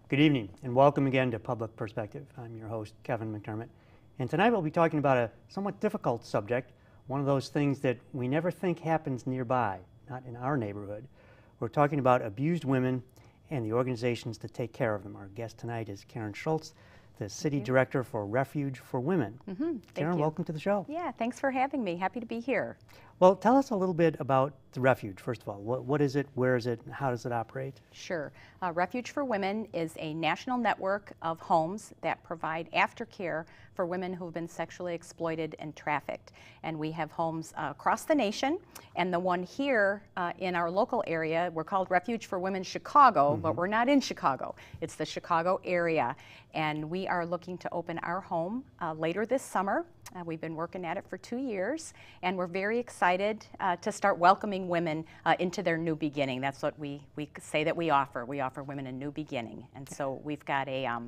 Good evening, and welcome again to Public Perspective. I'm your host, Kevin McDermott, and tonight we'll be talking about a somewhat difficult subject, one of those things that we never think happens nearby, not in our neighborhood. We're talking about abused women and the organizations that take care of them. Our guest tonight is Karen Schultz, the City Director for Refuge for Women. Karen, welcome to the show. Yeah, thanks for having me. Happy to be here. Well, tell us a little bit about the Refuge, first of all. What is it, where is it, and how does it operate? Sure. Refuge for Women is a national network of homes that provide aftercare for women who have been sexually exploited and trafficked. And we have homes across the nation, and the one here in our local area, we're called Refuge for Women Chicago, but we're not in Chicago. It's the Chicago area, and we are looking to open our home later this summer. We've been working at it for 2 years, and we're very excited to start welcoming women into their new beginning. That's what we say that we offer. We offer women a new beginning. And so we've got a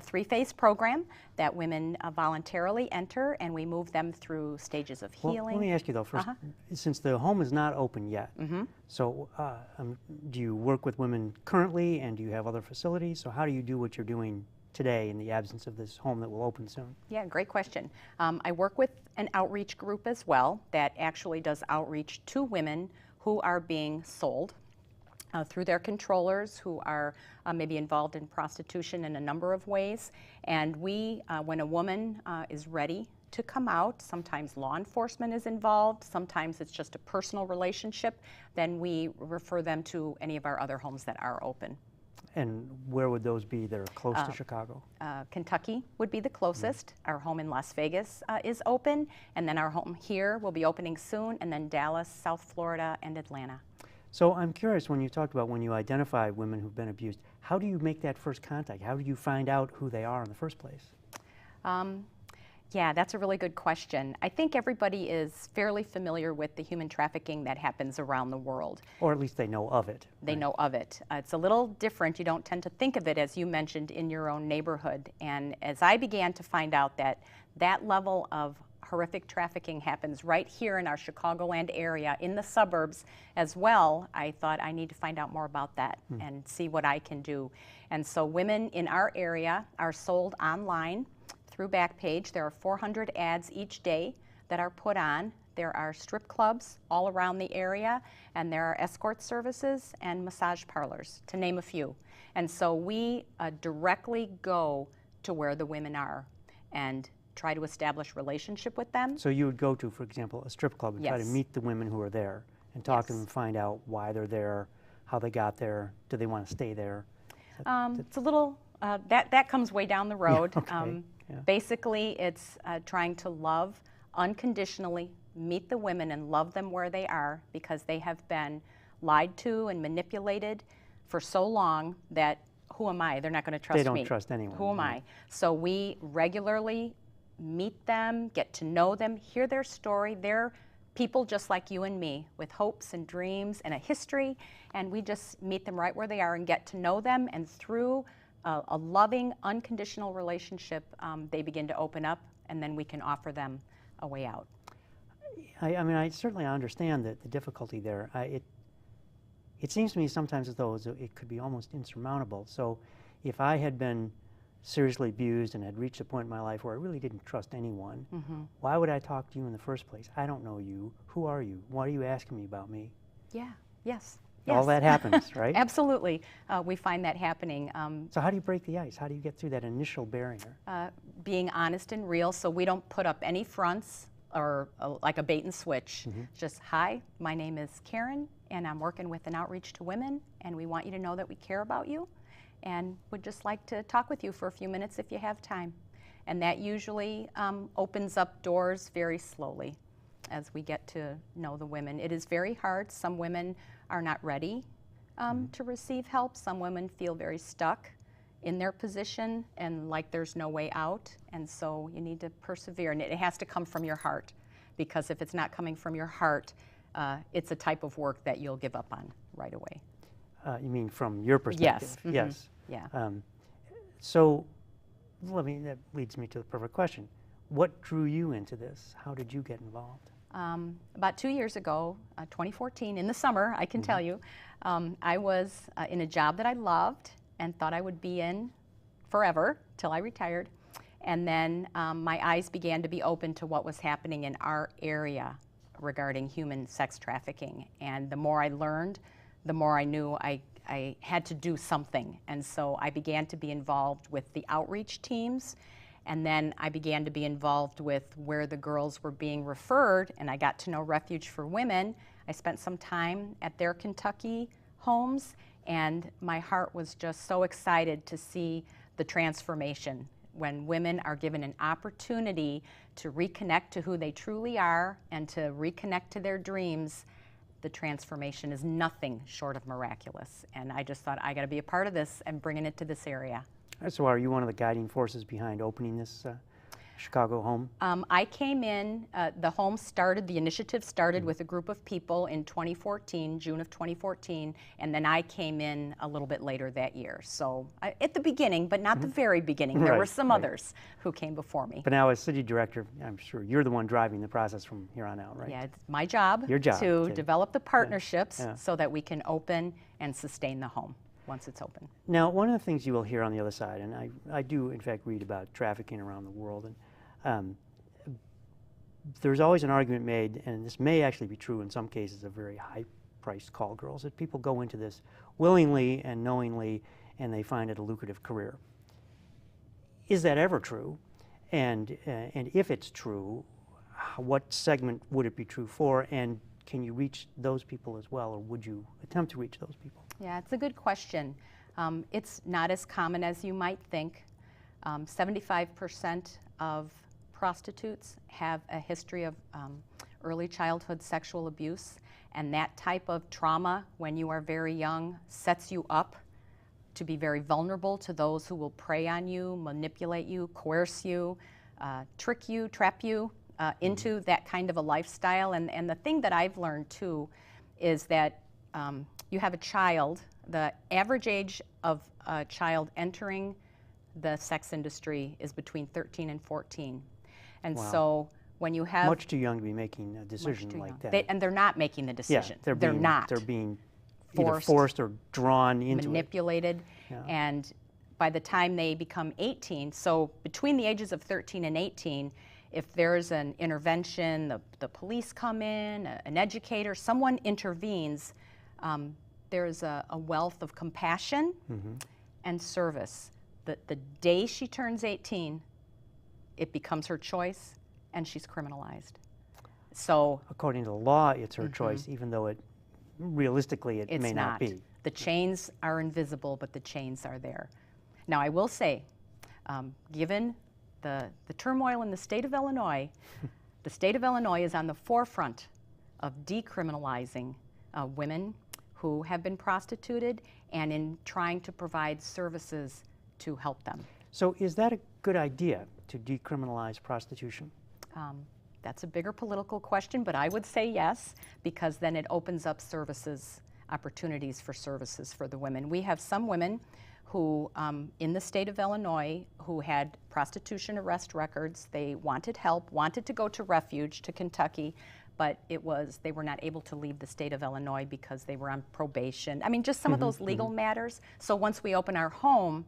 three-phase program that women voluntarily enter, and we move them through stages of healing. Well, let me ask you though, first, since the home is not open yet, so do you work with women currently, and do you have other facilities? So how do you do what you're doing today in the absence of this home that will open soon? Yeah, great question. I work with an outreach group as well that actually does outreach to women who are being sold through their controllers, who are maybe involved in prostitution in a number of ways. And we, when a woman is ready to come out, sometimes law enforcement is involved, sometimes it's just a personal relationship, then we refer them to any of our other homes that are open. And where would those be that are close to Chicago? Kentucky would be the closest. Our home in Las Vegas is open, and then our home here will be opening soon, and then Dallas, South Florida, and Atlanta. So I'm curious, when you talked about when you identify women who've been abused, how do you make that first contact? How do you find out who they are in the first place? Yeah, that's a really good question. I think everybody is fairly familiar with the human trafficking that happens around the world. Or at least they know of it. They know of it. It's a little different. You don't tend to think of it, as you mentioned, in your own neighborhood. And as I began to find out that that level of horrific trafficking happens right here in our Chicagoland area, in the suburbs as well, I thought I need to find out more about that and see what I can do. And so women in our area are sold online through Backpage. There are 400 ads each day that are put on. There are strip clubs all around the area, and there are escort services and massage parlors, to name a few. And so we directly go to where the women are and try to establish relationship with them. So you would go to, for example, a strip club and try to meet the women who are there and talk to them and find out why they're there, how they got there, do they want to stay there? It's a little, that comes way down the road. Basically, it's trying to love unconditionally, meet the women and love them where they are, because they have been lied to and manipulated for so long that who am I? They're not going to trust me. They don't trust anyone. Who am I? So we regularly meet them, get to know them, hear their story. They're people just like you and me with hopes and dreams and a history, and we just meet them right where they are and get to know them, and through a loving, unconditional relationship, they begin to open up, and then we can offer them a way out. I mean, I certainly understand the difficulty there. It seems to me sometimes as though it could be almost insurmountable. So if I had been seriously abused and had reached a point in my life where I really didn't trust anyone, why would I talk to you in the first place? I don't know you. Who are you? Why are you asking me about me? Yeah, yes. All that happens, right? Absolutely. We find that happening. So how do you break the ice? How do you get through that initial barrier? Being honest and real, so we don't put up any fronts or like a bait and switch. Just, hi, my name is Karen, and I'm working with an outreach to women, and we want you to know that we care about you and would just like to talk with you for a few minutes if you have time. And that usually opens up doors very slowly as we get to know the women. It is very hard. Some women are not ready to receive help. Some women feel very stuck in their position and like there's no way out. And so you need to persevere. And it has to come from your heart, because if it's not coming from your heart, it's a type of work that you'll give up on right away. You mean from your perspective? Yes. Yes. Yeah. So that leads me to the perfect question. What drew you into this? How did you get involved? About 2 years ago, 2014, in the summer, I can tell you, I was in a job that I loved, and thought I would be in forever till I retired. And then my eyes began to be open to what was happening in our area regarding human sex trafficking. And the more I learned, the more I knew I had to do something. And so I began to be involved with the outreach teams. And then I began to be involved with where the girls were being referred, and I got to know Refuge for Women. I spent some time at their Kentucky homes, and my heart was just so excited to see the transformation when women are given an opportunity to reconnect to who they truly are and to reconnect to their dreams. The transformation is nothing short of miraculous. And I just thought, I got to be a part of this and bringing it to this area. So are you one of the guiding forces behind opening this Chicago home? I came in, the initiative started with a group of people in 2014, June of 2014, and then I came in a little bit later that year. So at the beginning, but not the very beginning. There were some others who came before me. But now as city director, I'm sure you're the one driving the process from here on out, right? Yeah, it's my job, Your job to develop the partnerships Yeah. so that we can open and sustain the home once it's open. Now, one of the things you will hear on the other side, and I do in fact read about trafficking around the world, and there's always an argument made, and this may actually be true in some cases of very high-priced call girls, that people go into this willingly and knowingly, and they find it a lucrative career. Is that ever true? And if it's true, what segment would it be true for? And can you reach those people as well, or would you attempt to reach those people? Yeah, it's a good question. It's not as common as you might think. 75% of prostitutes have a history of early childhood sexual abuse, and that type of trauma when you are very young sets you up to be very vulnerable to those who will prey on you, manipulate you, coerce you, trick you, trap you into that kind of a lifestyle. And the thing that I've learned too is that you have a child, the average age of a child entering the sex industry is between 13 and 14. And Wow. so when you have... Much too young to be making a decision like that. And they're not making the decision. Yeah, they're not. They're being either forced or drawn into manipulated. it. Yeah. And by the time they become 18, so between the ages of 13 and 18, if there's an intervention, the police come in, an educator, someone intervenes, there's a wealth of compassion and service. The day she turns 18, it becomes her choice, and she's criminalized. So according to the law, it's her choice, even though realistically it may not be. The chains are invisible, but the chains are there. Now, I will say, given the turmoil in the state of Illinois, the state of Illinois is on the forefront of decriminalizing women who have been prostituted and in trying to provide services to help them. So is that a good idea, to decriminalize prostitution? That's a bigger political question, but I would say yes, because then it opens up services, opportunities for services for the women. We have some women who, in the state of Illinois, who had prostitution arrest records. They wanted help, wanted to go to Refuge, to Kentucky, but they were not able to leave the state of Illinois because they were on probation. I mean, just some of those legal matters. So once we open our home,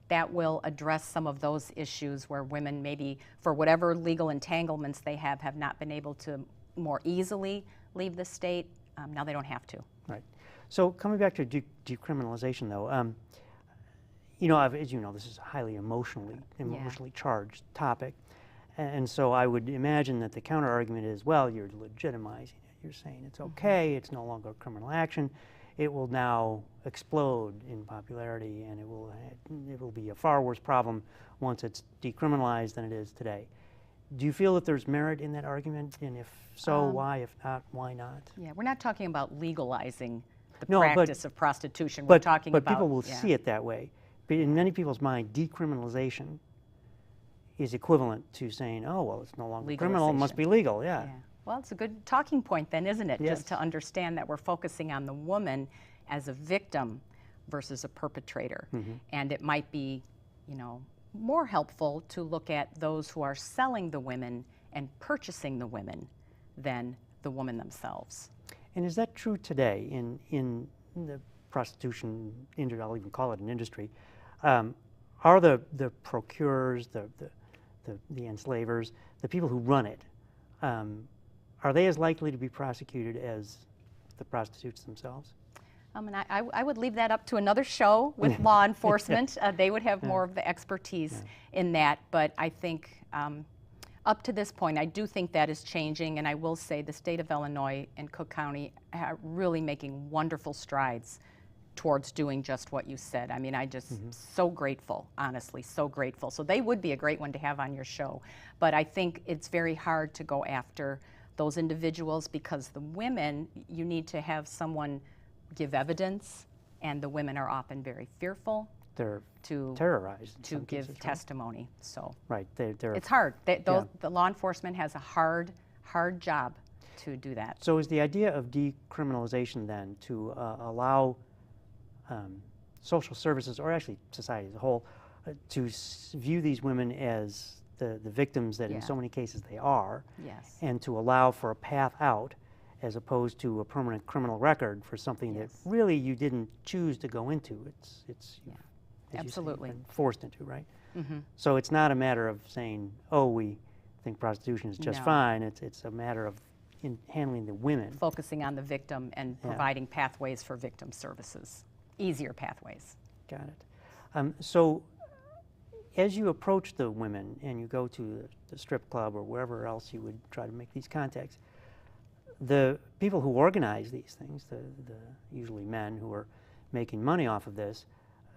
that will address some of those issues where women maybe, for whatever legal entanglements they have not been able to more easily leave the state. Now they don't have to. Right. So coming back to decriminalization, though, you know, as you know, this is a highly emotionally charged topic, and so I would imagine that the counter argument is, well, you're legitimizing it. You're saying it's okay. It's no longer a criminal action. It will now explode in popularity, and it will be a far worse problem once it's decriminalized than it is today. Do you feel that there's merit in that argument? And if so, why? If not, why not? Yeah, we're not talking about legalizing the practice of prostitution. But about, people will see it that way. But in many people's mind, decriminalization is equivalent to saying, oh, well, it's no longer criminal, it must be legal. Yeah. Well, it's a good talking point then, isn't it? Yes. Just to understand that we're focusing on the woman as a victim versus a perpetrator. And it might be, you know, more helpful to look at those who are selling the women and purchasing the women than the women themselves. And is that true today in the prostitution industry, I'll even call it an industry, are the procurers, the enslavers, the people who run it, are they as likely to be prosecuted as the prostitutes themselves? And I would leave that up to another show with law enforcement. They would have more of the expertise in that. But I think up to this point, I do think that is changing. And I will say the state of Illinois and Cook County are really making wonderful strides towards doing just what you said. I mean, I just so grateful, honestly, so grateful. So they would be a great one to have on your show. But I think it's very hard to go after those individuals because the women, you need to have someone give evidence, and the women are often very fearful. They're to terrorized to give cases, testimony. Right? So right, it's hard. The law enforcement has a hard job to do that. So is the idea of decriminalization then to allow social services, or actually society as a whole, to view these women as the victims that in so many cases they are, and to allow for a path out as opposed to a permanent criminal record for something that really you didn't choose to go into. It's absolutely you've been forced into, right? So it's not a matter of saying, oh, we think prostitution is just fine. It's a matter of handling the women. Focusing on the victim and providing pathways for victim services, easier pathways. Got it. So as you approach the women and you go to the strip club or wherever else you would try to make these contacts, the people who organize these things, the usually men who are making money off of this,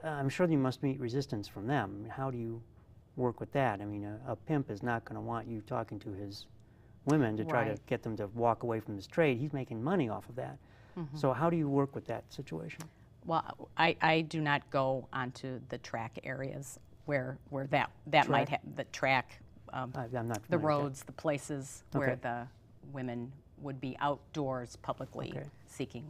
I'm sure you must meet resistance from them. How do you work with that? I mean, a pimp is not going to want you talking to his women to try to get them to walk away from this trade. He's making money off of that. So how do you work with that situation? Well, I do not go onto the track areas where that might have the track, I'm not the roads, the places where the women would be outdoors publicly seeking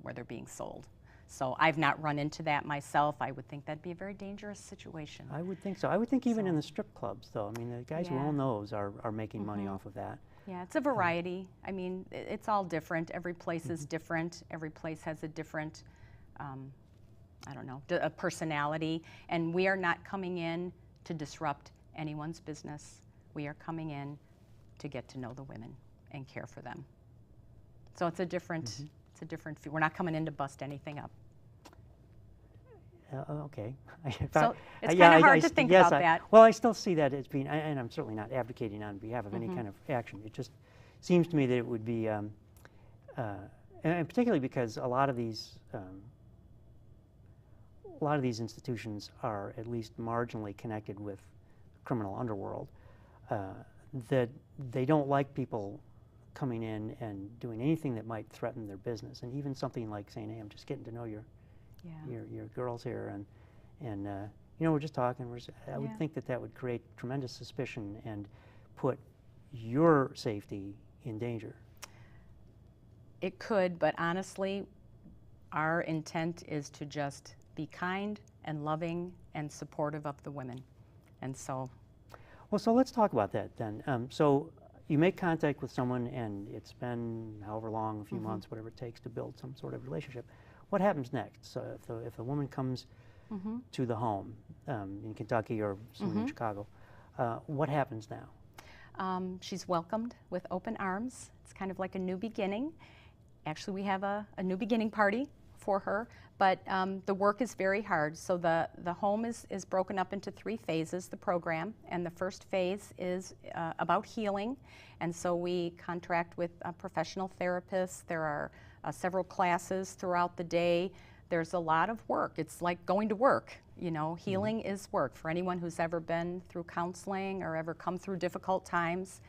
where they're being sold. So I've not run into that myself. I would think that'd be a very dangerous situation. I would think so. I would think even in the strip clubs, though. I mean, the guys who own those are making money off of that. Yeah, it's a variety. I mean, it's all different. Every place is different. Every place has a different, I don't know, a personality. And we are not coming in to disrupt anyone's business. We are coming in to get to know the women and care for them. So it's a different, we're not coming in to bust anything up. Okay. So it's kind of hard to think about that. Well, I still see that as being, and I'm certainly not advocating on behalf of any kind of action. It just seems to me that it would be, and particularly because a lot of these institutions are at least marginally connected with the criminal underworld, that they don't like people coming in and doing anything that might threaten their business. And even something like saying, hey, I'm just getting to know your girls here, and you know, we're just talking. I would think that would create tremendous suspicion and put your safety in danger. It could, but honestly, our intent is to just be kind and loving and supportive of the women, and so. Well, so let's talk about that then. So you make contact with someone, and it's been however long, a few months, whatever it takes to build some sort of relationship. What happens next? So if a woman comes to the home in Kentucky or in Chicago, what happens now? She's welcomed with open arms. It's kind of like a new beginning. Actually, we have a new beginning party for her, but the work is very hard. So the home is broken up into 3 phases, the program, and the first phase is about healing, and so we contract with professional therapists. There are several classes throughout the day. There's a lot of work. It's like going to work, you know. Healing is work. For anyone who's ever been through counseling or ever come through difficult times,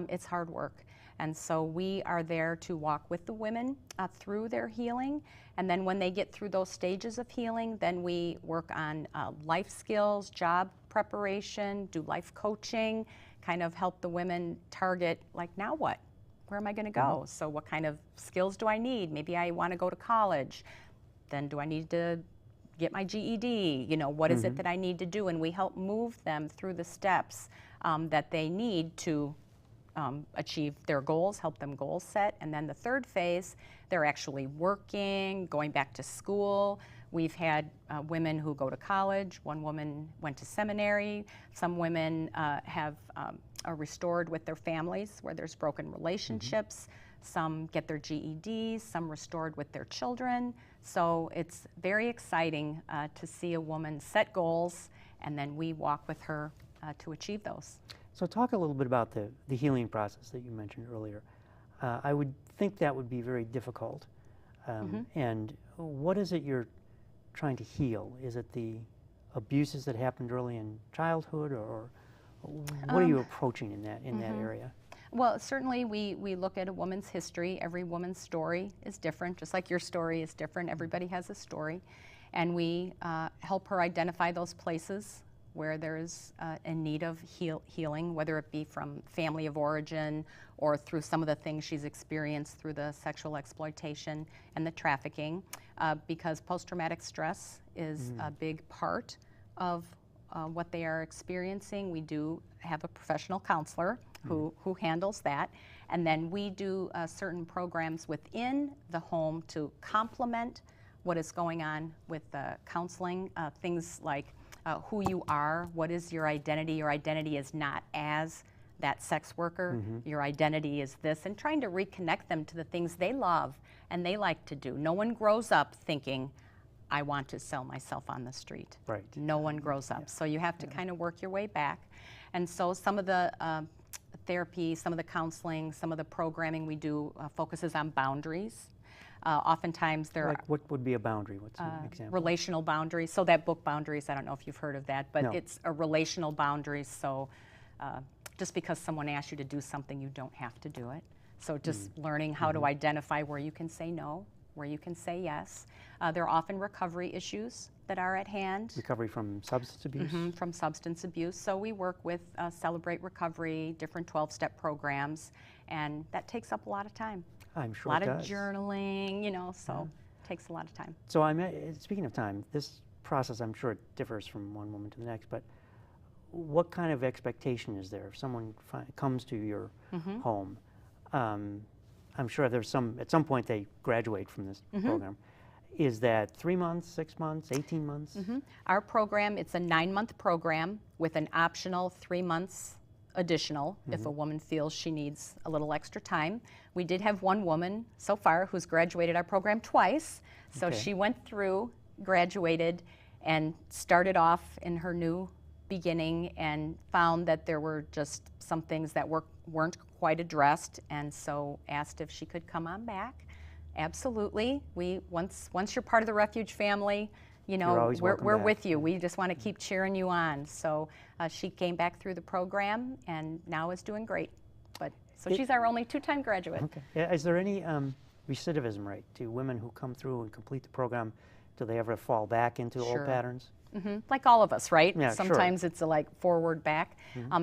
it's hard work. And so we are there to walk with the women through their healing. And then when they get through those stages of healing, then we work on life skills, job preparation, do life coaching, kind of help the women target, like, now what? Where am I going to go? So what kind of skills do I need? Maybe I want to go to college. Then do I need to get my GED? You know, what is it that I need to do? And we help move them through the steps that they need to achieve their goals, help them goal set. And then the third phase, they're actually working, going back to school. We've had women who go to college. One woman went to seminary. Some women are restored with their families where there's broken relationships. Some get their GEDs, some restored with their children. So it's very exciting to see a woman set goals, and then we walk with her to achieve those. So talk a little bit about the healing process that you mentioned earlier. I would think that would be very difficult. And what is it you're trying to heal? Is it the abuses that happened early in childhood, or what are you approaching in that area? Well, certainly we look at a woman's history. Every woman's story is different, just like your story is different. Everybody has a story. And we help her identify those places where there's in need of healing, whether it be from family of origin or through some of the things she's experienced through the sexual exploitation and the trafficking, because post-traumatic stress is a big part of what they are experiencing. We do have a professional counselor who handles that. And then we do certain programs within the home to complement what is going on with counseling, things like who you are, what is your identity. Your identity is not as that sex worker. Your identity is this, and trying to reconnect them to the things they love and they like to do. No one grows up thinking, I want to sell myself on the street. Right. No one grows up. So you have to kind of work your way back. And so some of the therapy, some of the counseling, some of the programming we do focuses on boundaries. Oftentimes there are... What would be a boundary? What's an example? Relational boundaries. So that book, Boundaries, I don't know if you've heard of that, but No. It's a relational boundaries. So just because someone asks you to do something, you don't have to do it. So just learning how to identify where you can say no, where you can say yes. There are often recovery issues that are at hand. Recovery from substance abuse? From substance abuse. So we work with Celebrate Recovery, different 12-step programs, and that takes up a lot of time. I'm sure a lot it of does. Journaling, you know, so it takes a lot of time. So speaking of time, this process, I'm sure it differs from one woman to the next, but what kind of expectation is there if someone comes to your home? I'm sure there's at some point they graduate from this program. Is that 3 months, 6 months, 18 months? Our program, it's a 9-month program with an optional 3 months additional if a woman feels she needs a little extra time. We did have one woman so far who's graduated our program twice. So she went through, graduated, and started off in her new beginning and found that there were just some things that weren't quite addressed, and so asked if she could come on back. Absolutely. Once you're part of the Refuge family, you know, we're with you. We just want to keep cheering you on. So she came back through the program and now is doing great. So she's our only 2-time graduate. Okay. Yeah, is there any recidivism rate to women who come through and complete the program? Do they ever fall back into old patterns? Like all of us, right? Yeah, Sometimes it's like forward, back.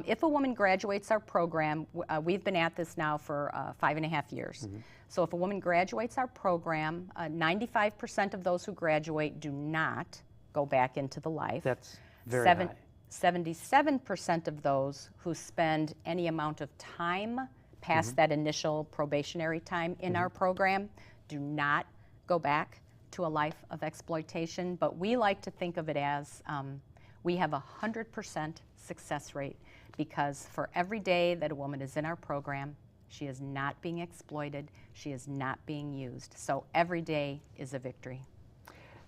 If a woman graduates our program, we've been at this now for 5.5 years. So if a woman graduates our program, 95% of those who graduate do not go back into the life. That's very high. 77% of those who spend any amount of time past that initial probationary time in our program do not go back to a life of exploitation. But we like to think of it as we have a 100% success rate, because for every day that a woman is in our program, she is not being exploited, she is not being used. So every day is a victory.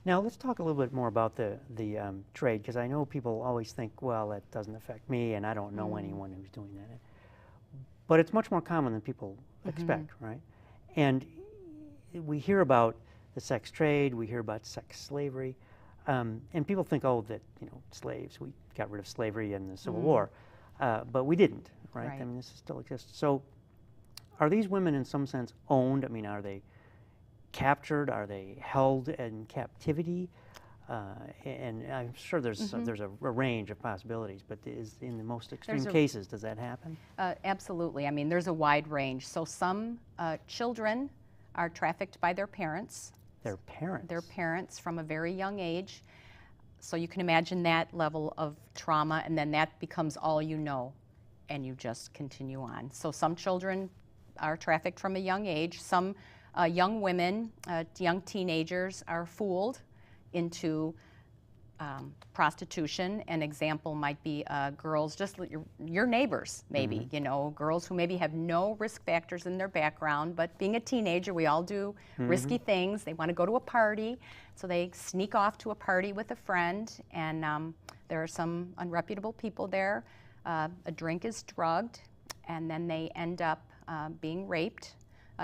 Now let's talk a little bit more about the trade, because I know people always think, well, that doesn't affect me and I don't know anyone who's doing that. But it's much more common than people expect, right? And we hear about the sex trade, we hear about sex slavery, and people think, oh, that, you know, slaves, we got rid of slavery in the Civil War, but we didn't, right? I mean, this still exists. So are these women in some sense owned? I mean, are they captured? Are they held in captivity? And I'm sure there's a range of possibilities, but in the most extreme cases, does that happen? Absolutely. I mean, there's a wide range. So some children are trafficked by their parents. Their parents? Their parents from a very young age. So you can imagine that level of trauma, and then that becomes all you know. and you just continue on. So some children are trafficked from a young age. Some young women, young teenagers are fooled into prostitution. An example might be girls, just your neighbors maybe, you know, girls who maybe have no risk factors in their background, but being a teenager, we all do risky things. They want to go to a party, so they sneak off to a party with a friend, and there are some unreputable people there. A drink is drugged, and then they end up being raped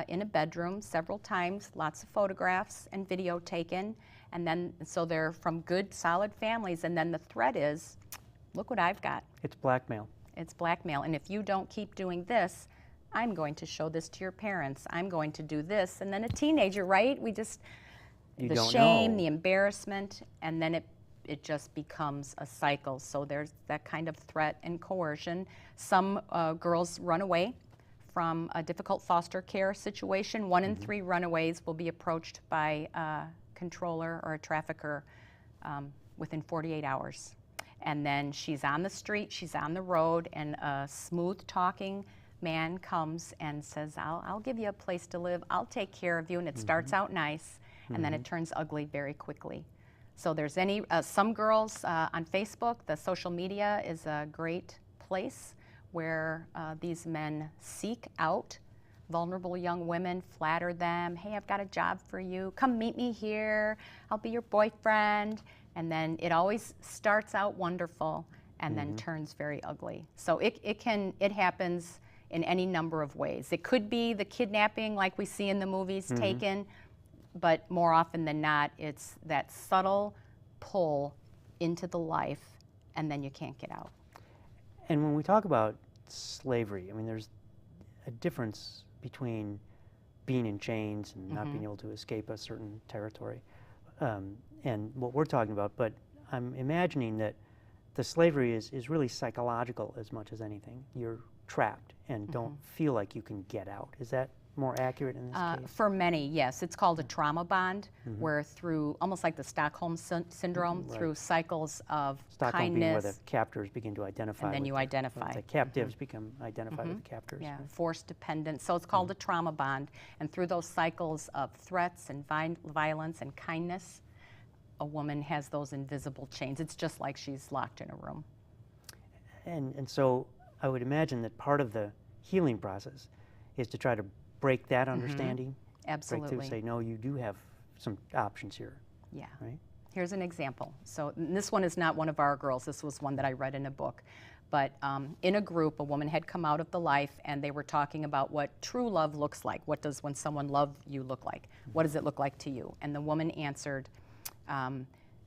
in a bedroom several times, lots of photographs and video taken. And then, so they're from good, solid families, and then the threat is, look what I've got. It's blackmail. It's blackmail, and if you don't keep doing this, I'm going to show this to your parents. I'm going to do this. And then a teenager, right? We just, the shame, the embarrassment, and then it just becomes a cycle. So there's that kind of threat and coercion. Some girls run away from a difficult foster care situation. 1 in 3 runaways will be approached by a controller or a trafficker within 48 hours. And then she's on the street, she's on the road, and a smooth-talking man comes and says, I'll give you a place to live, I'll take care of you, and it starts out nice, and then it turns ugly very quickly. So there's some girls on Facebook, the social media is a great place where these men seek out vulnerable young women, flatter them, hey, I've got a job for you, come meet me here, I'll be your boyfriend. And then it always starts out wonderful and then turns very ugly. So it happens in any number of ways. It could be the kidnapping like we see in the movies taken, but more often than not, it's that subtle pull into the life and then you can't get out. And when we talk about slavery, I mean, there's a difference between being in chains and not being able to escape a certain territory and what we're talking about, but I'm imagining that the slavery is really psychological as much as anything. You're trapped and don't feel like you can get out. Is that more accurate in this case? For many, yes. It's called a trauma bond, where through, almost like the Stockholm syndrome, through cycles of Stockholm kindness. being where the captors begin to identify. And then you identify. The captives become identified with the captors. Yeah, forced dependence. So it's called a trauma bond. And through those cycles of threats and violence and kindness, a woman has those invisible chains. It's just like she's locked in a room. And so I would imagine that part of the healing process is to try to break that understanding. Absolutely. Break through, say, no, you do have some options here. Yeah. Right? Here's an example. So this one is not one of our girls. This was one that I read in a book. But in a group, a woman had come out of the life, and they were talking about what true love looks like. What does when someone loves you look like? What does it look like to you? And the woman answered,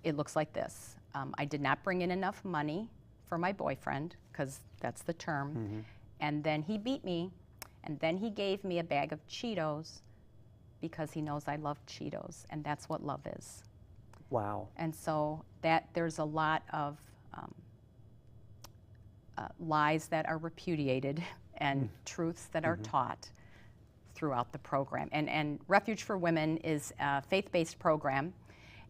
it looks like this. I did not bring in enough money for my boyfriend, because that's the term. And then he beat me, and then he gave me a bag of Cheetos because he knows I love Cheetos, and that's what love is. Wow. And so there's a lot of lies that are repudiated and truths that are taught throughout the program. And Refuge for Women is a faith-based program,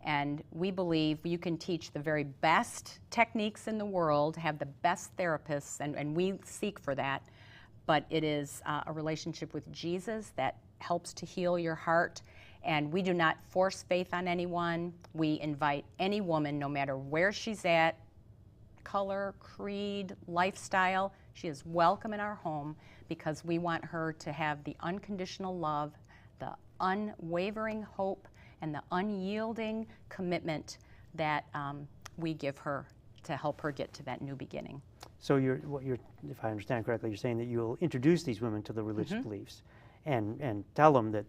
and we believe you can teach the very best techniques in the world, have the best therapists, and we seek for that, but it is a relationship with Jesus that helps to heal your heart. And we do not force faith on anyone. We invite any woman, no matter where she's at, color, creed, lifestyle, she is welcome in our home, because we want her to have the unconditional love, the unwavering hope, and the unyielding commitment that we give her to help her get to that new beginning. So if I understand correctly, you're saying that you'll introduce these women to the religious beliefs and tell them that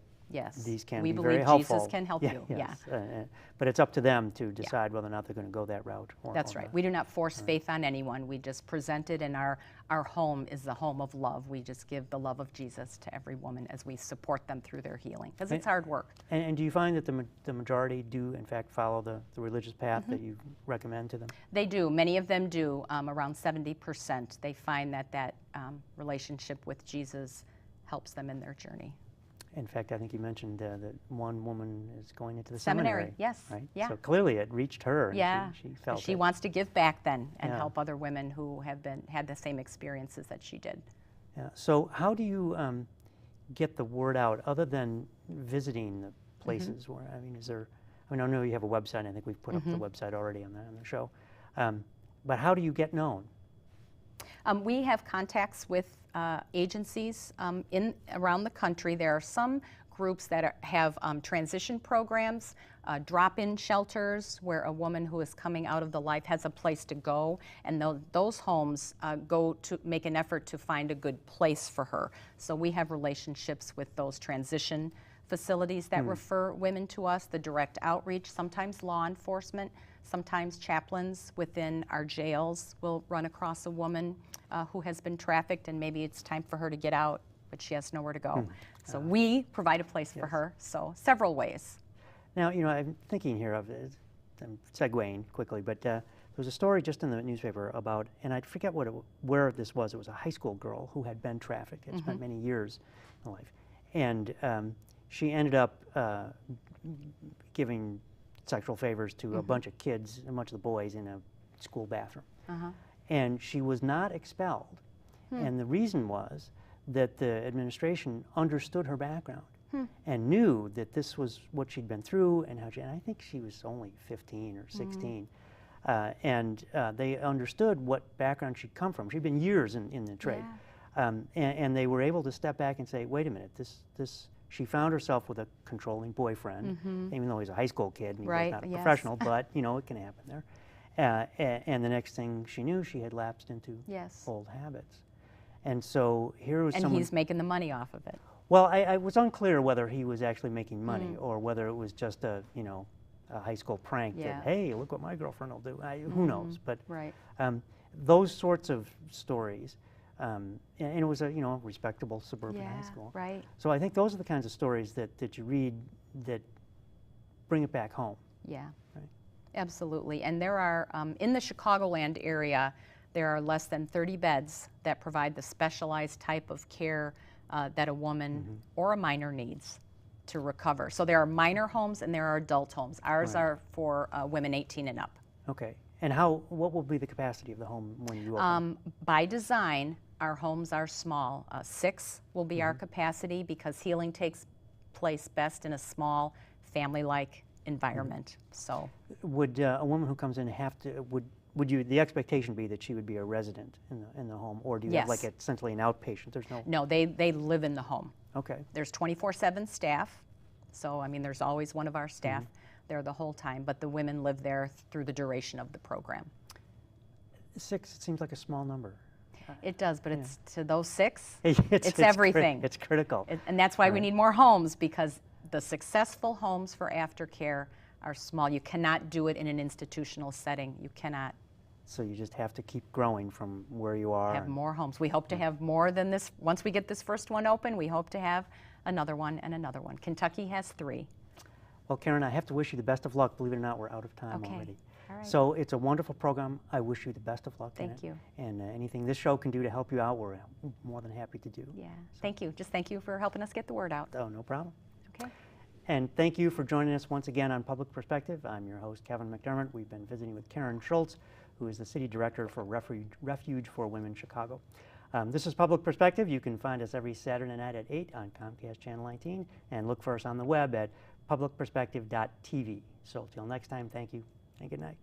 these can be very helpful. We believe Jesus can help you. Yes. But it's up to them to decide whether or not they're going to go that route. That's right. We do not force faith on anyone. We just present it, and our home is the home of love. We just give the love of Jesus to every woman as we support them through their healing, because it's hard work. And do you find that the majority do, in fact, follow the religious path that you recommend to them? They do. Many of them do. Around 70%. They find that relationship with Jesus helps them in their journey. In fact, I think you mentioned that one woman is going into the Seminary, yes, right? yeah. So clearly it reached her, and Yeah, she felt she it. wants to give back then and Yeah. help other women who have had the same experiences that she did. Yeah. So how do you get the word out other than visiting the places where, I mean, is there, I mean, I know you have a website. I think we've put up the website already on the show. But how do you get known? We have contacts with agencies around the country. There are some groups that have transition programs, drop-in shelters where a woman who is coming out of the life has a place to go, and those homes go to make an effort to find a good place for her. So we have relationships with those transition facilities that refer women to us, the direct outreach, sometimes law enforcement, sometimes chaplains within our jails will run across a woman who has been trafficked, and maybe it's time for her to get out, but she has nowhere to go. So we provide a place for her, so several ways. Now, you know, I'm thinking here of, I'm segueing quickly, but there was a story just in the newspaper about, and I forget where this was. It was a high school girl who had been trafficked, had spent many years in life, and she ended up giving sexual favors to a bunch of kids, a bunch of the boys in a school bathroom. And she was not expelled. And the reason was that the administration understood her background and knew that this was what she'd been through and how and I think she was only 15 or 16. And they understood what background she'd come from. She'd been years in the trade. And they were able to step back and say, wait a minute, she found herself with a controlling boyfriend, even though he's a high school kid and he was not a professional, but you know, it can happen there. And the next thing she knew, she had lapsed into old habits. And so here was someone... And he's making the money off of it. Well, I was unclear whether he was actually making money or whether it was just a, you know, a high school prank that, hey, look what my girlfriend will do. Who knows? But those sorts of stories, and it was a, you know, respectable suburban high school. So I think those are the kinds of stories that you read that bring it back home. Absolutely. And there are, in the Chicagoland area, there are less than 30 beds that provide the specialized type of care that a woman or a minor needs to recover. So there are minor homes and there are adult homes. Ours are for women 18 and up. Okay. And what will be the capacity of the home when you open? By design, our homes are small. 6 will be our capacity because healing takes place best in a small, family-like environment. So, would a woman who comes in have to would you the expectation be that she would be a resident in the home, or do you have like essentially an outpatient? There's no, they live in the home. Okay. There's 24/7 staff, so I mean there's always one of our staff there the whole time, but the women live there through the duration of the program. 6, it seems like a small number. It does, but it's to those 6, it's everything. It's critical. And that's why we need more homes, because the successful homes for aftercare are small. You cannot do it in an institutional setting. You cannot. So you just have to keep growing from where you are. Have more homes. We hope to have more than this. Once we get this first one open, we hope to have another one and another one. Kentucky has 3. Well, Karen, I have to wish you the best of luck. Believe it or not, we're out of time already. All right. So it's a wonderful program. I wish you the best of luck in it. Thank you. And anything this show can do to help you out, we're more than happy to do. Yeah. So. Thank you. Just thank you for helping us get the word out. Oh, no problem. Okay. And thank you for joining us once again on Public Perspective. I'm your host, Kevin McDermott. We've been visiting with Karen Schultz, who is the City Director for Refuge for Women Chicago. This is Public Perspective. You can find us every Saturday night at 8 on Comcast Channel 19, and look for us on the web at publicperspective.tv. So till next time, thank you and good night.